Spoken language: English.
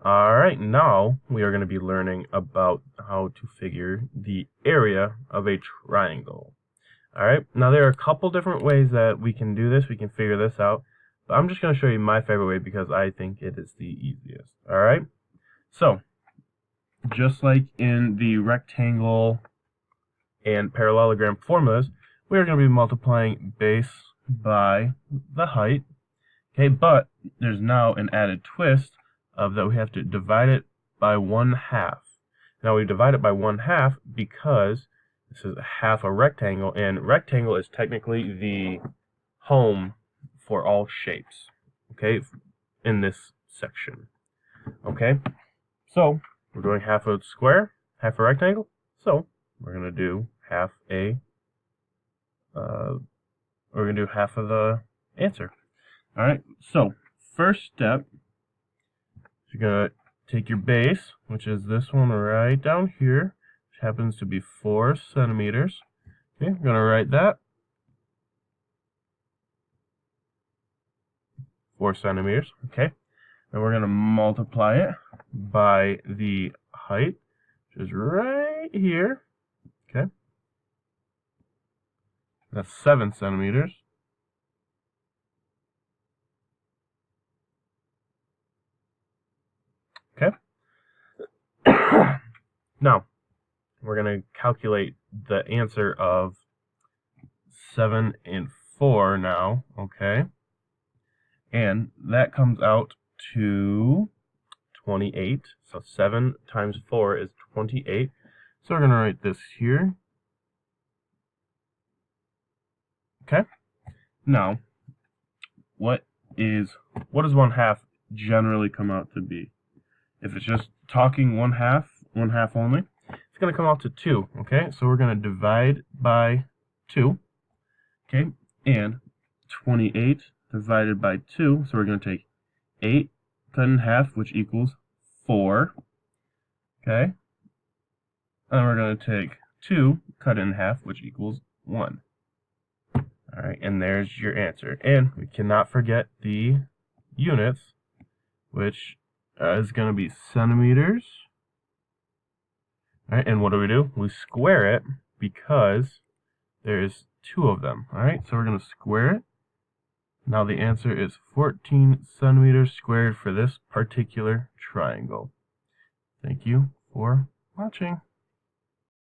Alright, now we are going to be learning about how to figure the area of a triangle. Alright, now there are a couple different ways that we can do this, we can figure this out, but I'm just going to show you my favorite way because I think it is the easiest. Alright, so just like in the rectangle and parallelogram formulas, we are going to be multiplying base by the height. Okay, but there's now an added twist of that we have to divide it by 1/2. Now we divide it by 1/2 because this is half a rectangle, and rectangle is technically the home for all shapes, okay, in this section. Okay, so we're doing half a square, half a rectangle, so we're going to do half of the answer. Alright, so first step, you're going to take your base, which is this one right down here, which happens to be 4 centimeters. Okay, I'm going to write that. 4 centimeters, okay. Then we're going to multiply it by the height, which is right here. Okay. That's 7 centimeters. Okay. Now, we're going to calculate the answer of 7 and 4 now, okay? And that comes out to 28. So 7 times 4 is 28. So we're going to write this here. Okay? Now, what does 1/2 generally come out to be? If it's just talking 1/2 only, it's going to come out to 2, okay? So we're going to divide by 2, okay? And 28 divided by 2, so we're going to take 8 cut in half, which equals 4, okay? And we're going to take 2 cut in half, which equals 1. Alright, and there's your answer. And we cannot forget the units, which is going to be centimeters. Alright, and what do? We square it because there's 2 of them. Alright, so we're going to square it. Now the answer is 14 centimeters squared for this particular triangle. Thank you for watching.